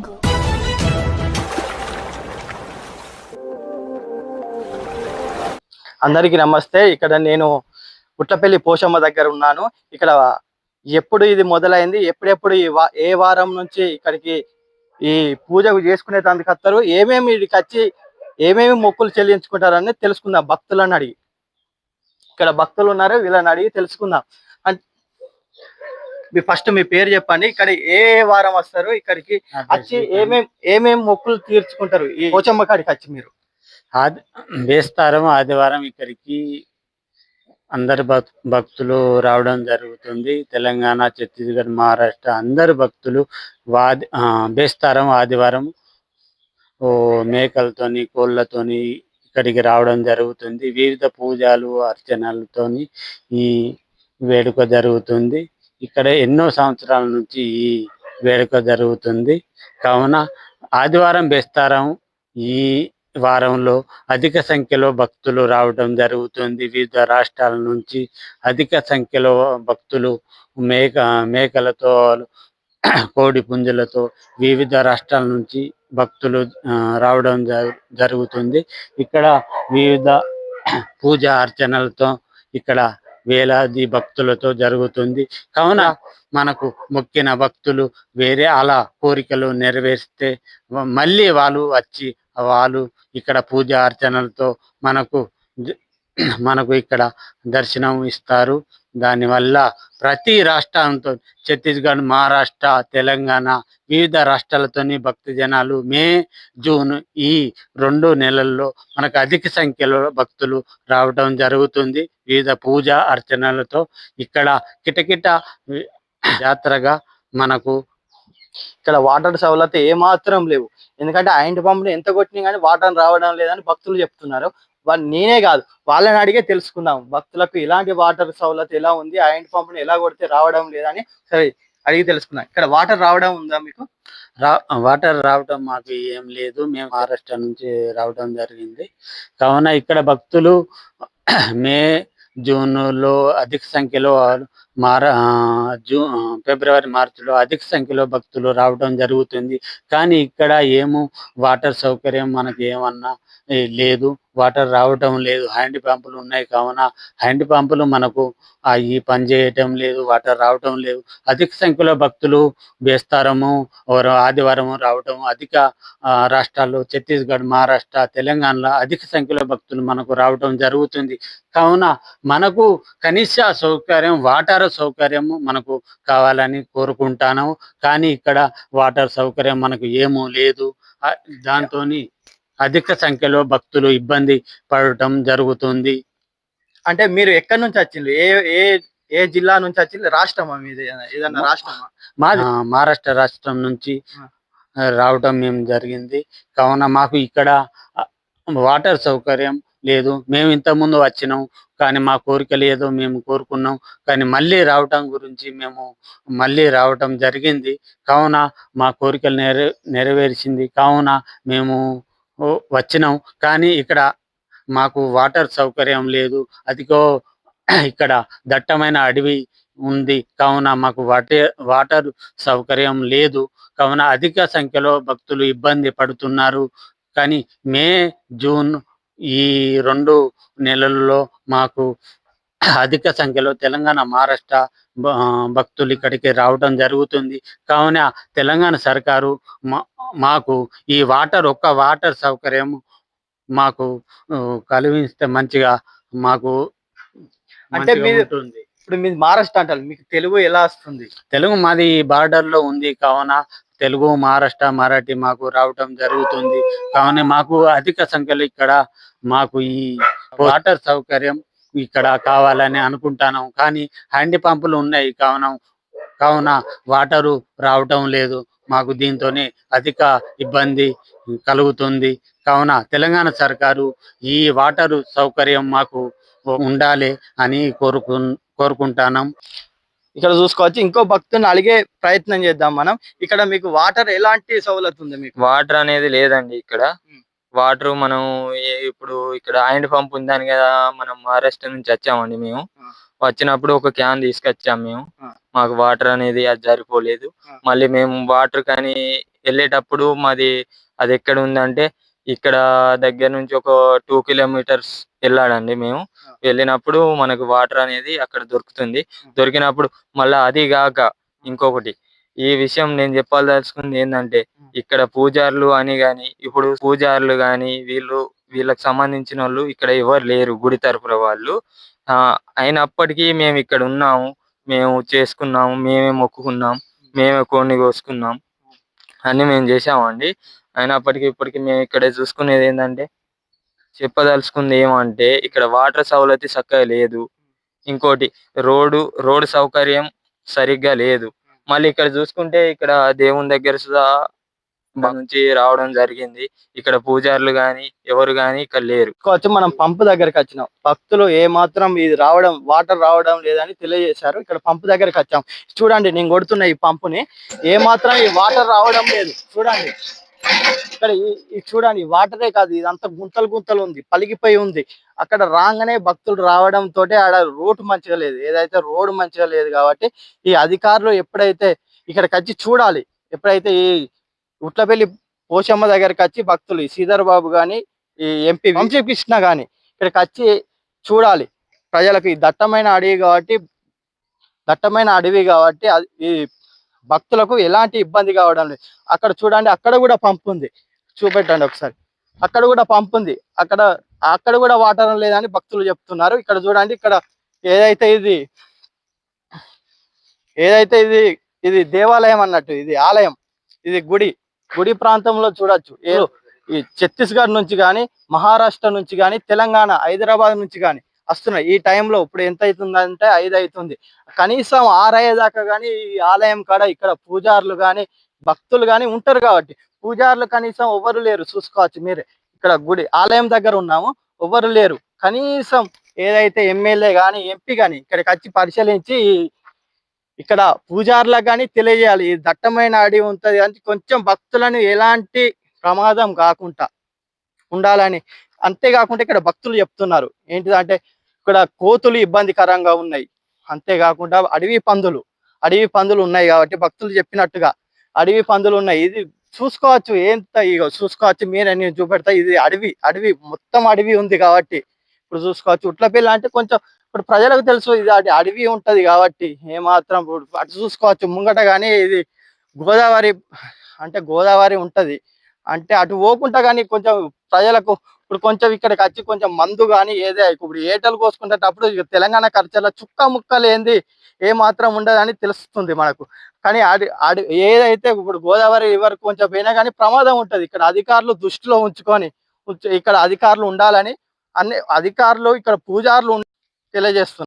Go. అందరికీ నమస్తే. ఇక్కడ నేను పుట్లపల్లి పోషమ్మ దగ్గర ఉన్నాను. ఇక్కడ ఎప్పుడు ఇది మొదలైంది, ఎప్పుడెప్పుడు ఏ వారం నుంచి ఇక్కడికి ఈ పూజ చేసుకునేందుకు వస్తారు, ఏమేమి ఇక్కడికి వచ్చి ఏమేమి మొక్కులు చెల్లించుకుంటారని తెలుసుకుందాం భక్తులను అడిగి. ఇక్కడ భక్తులు ఉన్నారు, వీళ్ళని అడిగి తెలుసుకుందాం. ఫస్ట్ మీ పేరు చెప్పండి, ఇక్కడ ఏ వారం వస్తారు, ఇక్కడికి వచ్చి ఏమేమి మొక్కులు తీర్చుకుంటారు ఈ పోచమ్మ కాడికి వచ్చి మీరు? బేస్తారం ఆదివారం ఇక్కడికి అందరు భక్తులు రావడం జరుగుతుంది. తెలంగాణ, ఛత్తీస్గఢ్, మహారాష్ట్ర అందరు భక్తులు బేస్తారం ఆదివారం మేకలతోని కోళ్ళతోని ఇక్కడికి రావడం జరుగుతుంది. వివిధ పూజలు అర్చనలతోని ఈ వేడుక జరుగుతుంది. ఇక్కడ ఎన్నో సంవత్సరాల నుంచి ఈ వేడుక జరుగుతుంది. కావున ఆదివారం బేస్తారం ఈ వారంలో అధిక సంఖ్యలో భక్తులు రావడం జరుగుతుంది. వివిధ రాష్ట్రాల నుంచి అధిక సంఖ్యలో భక్తులు మేకలతో కోడి పుంజులతో వివిధ రాష్ట్రాల నుంచి భక్తులు రావడం జరుగుతుంది. ఇక్కడ వివిధ పూజ అర్చనలతో ఇక్కడ వేలాది భక్తులతో జరుగుతుంది. కావున మనకు మొక్కిన భక్తులు వేరే అలా కోరికలు నెరవేరిస్తే మళ్ళీ వాళ్ళు ఇక్కడ పూజ అర్చనలతో మనకు ఇక్కడ దర్శనం ఇస్తారు. దానివల్ల ప్రతి రాష్ట్రంతో ఛత్తీస్గఢ్, మహారాష్ట్ర, తెలంగాణ వివిధ రాష్ట్రాలతోని భక్తి జనాలు మే, జూన్ ఈ 2 నెలల్లో మనకు అధిక సంఖ్యలో భక్తులు రావడం జరుగుతుంది. వివిధ పూజ అర్చనలతో ఇక్కడ కిటకిట జాతరగా మనకు ఇక్కడ వాటర్ సౌలత ఏమాత్రం లేవు. ఎందుకంటే ఆయింట్ పంపులు ఎంత కొట్టినా కానీ వాటర్ రావడం లేదని భక్తులు చెప్తున్నారు. నేనే కాదు, వాళ్ళని అడిగే తెలుసుకుందాం భక్తులకు ఇలాంటి వాటర్ సౌలత ఎలా ఉంది, ఆయింట్ పంపుని ఎలా కొడితే రావడం లేదని సరే అడిగి తెలుసుకుందాం. ఇక్కడ వాటర్ రావడం ఉందా మీకు? వాటర్ రావడం మాకు ఏం లేదు. మేము మహారాష్ట్ర నుంచి రావడం జరిగింది. కావున ఇక్కడ భక్తులు మే, జూన్లో అధిక సంఖ్యలో ఫిబ్రవరి, మార్చిలో అధిక సంఖ్యలో భక్తులు రావడం జరుగుతుంది. కానీ ఇక్కడ వాటర్ సౌకర్యం మనకి ఏమన్నా లేదు, వాటర్ రావటం లేదు. హ్యాండ్ పంపులు ఉన్నాయి, కావున హ్యాండ్ పంపులు మనకు ఈ పని చేయటం లేదు, వాటర్ రావటం లేదు. అధిక సంఖ్యలో భక్తులు బేస్తారము ఆదివారము రావటం అధిక రాష్ట్రాల్లో ఛత్తీస్గఢ్, మహారాష్ట్ర, తెలంగాణలో అధిక సంఖ్యలో భక్తులు మనకు రావటం జరుగుతుంది. కావున మనకు కనీస సౌకర్యం వాటర్ సౌకర్యము మనకు కావాలని కోరుకుంటాను. కానీ ఇక్కడ వాటర్ సౌకర్యం మనకు లేదు. దాంతో అధిక సంఖ్యలో భక్తులు ఇబ్బంది పడటం జరుగుతుంది. అంటే మీరు ఎక్కడి నుంచి వచ్చింది, ఏ జిల్లా నుంచి వచ్చింది, రాష్ట్రమా మీది? ఏదన్నా రాష్ట్రమా? మాది మహారాష్ట్ర రాష్ట్రం నుంచి రావటం మేము జరిగింది. కావున మాకు ఇక్కడ వాటర్ సౌకర్యం లేదు. మేము ఇంతకుముందు వచ్చినాం, కానీ మా కోరికలు ఏదో మేము కోరుకున్నాం, కానీ మళ్ళీ రావటం గురించి మేము మళ్ళీ రావటం జరిగింది. కావున మా కోరికలు నెరవేర్చింది. కావున మేము వచ్చినాం. కానీ ఇక్కడ మాకు వాటర్ సౌకర్యం లేదు. అదిగో ఇక్కడ దట్టమైన అడవి ఉంది, కావున మాకు వాటర్ సౌకర్యం లేదు. కావున అధిక సంఖ్యలో భక్తులు ఇబ్బంది పడుతున్నారు. కానీ మే, జూన్ ఈ 2 నెలల్లో మాకు అధిక సంఖ్యలో తెలంగాణ, మహారాష్ట్ర భక్తులు ఇక్కడికి రావడం జరుగుతుంది. కావున తెలంగాణ సర్కారు మాకు ఈ ఒక్క వాటర్ సౌకర్యం మాకు కలిగిస్తే మంచిగా మాకు అంటే ఇప్పుడు మీరు మహారాష్ట్ర అంటారు, మీకు తెలుగు ఎలా వస్తుంది? తెలుగు మాది బార్డర్ లో ఉంది, కావున తెలుగు, మహారాష్ట్ర, మరాఠీ మాకు రావటం జరుగుతుంది. కావున మాకు అధిక సంఖ్యలో ఇక్కడ మాకు ఈ వాటర్ సౌకర్యం ఇక్కడ కావాలని అనుకుంటాను. కానీ హ్యాండ్ పంపులు ఉన్నాయి, కావున వాటరు రావటం లేదు. మాకు దీంతోనే అధిక ఇబ్బంది కలుగుతుంది. కావున తెలంగాణ సర్కారు ఈ వాటర్ సౌకర్యం మాకు ఉండాలి అని కోరుకుంటాను. ఇక్కడ చూసుకోవచ్చు. ఇంకో భక్తుని అడిగే ప్రయత్నం చేద్దాం మనం. ఇక్కడ మీకు వాటర్ ఎలాంటి సౌలత్ ఉంది? మీకు వాటర్ అనేది లేదండి. ఇక్కడ వాటర్ మనం ఇప్పుడు ఇక్కడ హ్యాండ్ పంప్ ఉందని కదా, మనం మహారాష్ట్ర నుంచి వచ్చామండి. మేము వచ్చినప్పుడు ఒక క్యాన్ తీసుకొచ్చాం మేము. మాకు వాటర్ అనేది అది సరిపోలేదు. మళ్ళీ మేము వాటర్ కానీ వెళ్ళేటప్పుడు మాది అది ఎక్కడ ఉందంటే ఇక్కడ దగ్గర నుంచి ఒక 2 కిలోమీటర్స్ వెళ్ళాలండి మేము. వెళ్ళినప్పుడు మనకు వాటర్ అనేది అక్కడ దొరుకుతుంది. దొరికినప్పుడు మళ్ళా అది గాక ఇంకొకటి ఈ విషయం నేను చెప్పదలుచుకుంది ఏందంటే ఇక్కడ పూజారులు అని గాని ఇప్పుడు పూజారులు గాని వీళ్ళకి సంబంధించినోళ్ళు ఇక్కడ ఎవరు లేరు గుడి తరపున వాళ్ళు. అయినప్పటికీ మేము ఇక్కడ ఉన్నాము. మేము చేసుకున్నాము. మేమే మొక్కుకున్నాం. మేమే కోడిని కోసుకున్నాం. అన్ని మేము చేసామండి. అయినప్పటికీ ఇప్పటికి మేము ఇక్కడ చూసుకునేది ఏందంటే చెప్పదలుచుకుంది ఏమంటే ఇక్కడ వాటర్ సౌలతి చక్కగా లేదు. ఇంకోటి రోడ్డు సౌకర్యం సరిగ్గా లేదు. మళ్ళీ ఇక్కడ చూసుకుంటే ఇక్కడ దేవుని దగ్గర సుధా నుంచి రావడం జరిగింది. ఇక్కడ పూజారులు గాని ఎవరు గాని ఇక్కడ లేరు. వచ్చి మనం పంపు దగ్గరికి వచ్చినాం. భక్తులు ఏ మాత్రం ఇది వాటర్ రావడం లేదని తెలియజేశారు. ఇక్కడ పంపు దగ్గరికి వచ్చాం. చూడండి, నేను కొడుతున్న ఈ పంపుని ఏ మాత్రం ఈ వాటర్ రావడం లేదు. చూడండి ఇక్కడ చూడండి, వాటరే కాదు ఇదంతా గుంతలు ఉంది, పలిగిపోయి ఉంది. అక్కడ రాగానే భక్తులు రావడం తోటే ఆడ రోడ్డు మంచిగా లేదు. ఏదైతే రోడ్డు మంచిగా లేదు కాబట్టి ఈ అధికారులు ఎప్పుడైతే ఇక్కడికి వచ్చి చూడాలి. ఎప్పుడైతే ఈ ఉట్లపల్లి పోషమ్మ దగ్గరికి వచ్చి భక్తులు ఈ శ్రీధర్ బాబు గాని ఈ ఎంపీ వంశీకృష్ణ గాని ఇక్కడికి వచ్చి చూడాలి. ప్రజలకు ఈ దట్టమైన అడవి కాబట్టి ఈ భక్తులకు ఎలాంటి ఇబ్బంది కావడం లేదు. అక్కడ చూడండి, అక్కడ కూడా పంపు ఉంది. చూపెట్టండి ఒకసారి. అక్కడ కూడా పంపు ఉంది. అక్కడ కూడా వాటర్ లేదని భక్తులు చెప్తున్నారు. ఇక్కడ చూడండి, ఇక్కడ ఏదైతే ఇది దేవాలయం అన్నట్టు, ఇది ఆలయం, ఇది గుడి ప్రాంతంలో చూడొచ్చు. ఈ ఛత్తీస్గఢ్ నుంచి కానీ, మహారాష్ట్ర నుంచి కానీ, తెలంగాణ హైదరాబాద్ నుంచి కానీ వస్తున్నాయి. ఈ టైంలో ఇప్పుడు ఎంత అవుతుందంటే 5 అవుతుంది. కనీసం 6 అయ్యేదాకా కానీ ఈ ఆలయం కాడ ఇక్కడ పూజారులు కానీ భక్తులు కానీ ఉంటారు కాబట్టి పూజారులు కనీసం ఎవరు లేరు. చూసుకోవచ్చు మీరే. ఇక్కడ ఆలయం దగ్గర ఉన్నాము, ఎవరు లేరు. కనీసం ఏదైతే ఎమ్మెల్యే కానీ ఎంపీ కానీ ఇక్కడికి వచ్చి పరిశీలించి ఇక్కడ పూజారులకు కానీ తెలియజేయాలి. ఈ దట్టమైన అడవి ఉంటది అని కొంచెం భక్తులను ఎలాంటి ప్రమాదం కాకుండా ఉండాలని. అంతేకాకుండా ఇక్కడ భక్తులు చెప్తున్నారు ఏంటిదంటే ఇక్కడ కోతులు ఇబ్బందికరంగా ఉన్నాయి. అంతేకాకుండా అడవి పందులు ఉన్నాయి కాబట్టి భక్తులు చెప్పినట్టుగా అడవి పందులు ఉన్నాయి. ఇది చూసుకోవచ్చు. చూసుకోవచ్చు మీరే, నేను చూపెడతా. ఇది అడవి మొత్తం అడవి ఉంది కాబట్టి ఇప్పుడు చూసుకోవచ్చు. ఉట్లపల్లి అంటే కొంచెం ఇప్పుడు ప్రజలకు తెలుసు ఇది అడవి ఉంటది కాబట్టి ఏమాత్రం అటు చూసుకోవచ్చు. ముంగట కానీ ఇది గోదావరి ఉంటది అంటే అటు పోకుండా కానీ కొంచెం ప్రజలకు ఇప్పుడు కొంచెం ఇక్కడికి వచ్చి కొంచెం మందు కానీ ఇప్పుడు ఏటలు కోసుకుంటేటప్పుడు తెలంగాణ ఖర్చుల చుక్క ముక్కలు ఏంది ఏ మాత్రం ఉండదని తెలుస్తుంది మనకు. కానీ ఏదైతే ఇప్పుడు గోదావరి రివర్ కొంచెం పోయినా కానీ ప్రమాదం ఉంటది. ఇక్కడ అధికారులు దృష్టిలో ఉంచుకొని ఇక్కడ అధికారులు ఉండాలని అన్ని అధికారులు ఇక్కడ పూజారులు తెలియజేస్తున్నారు.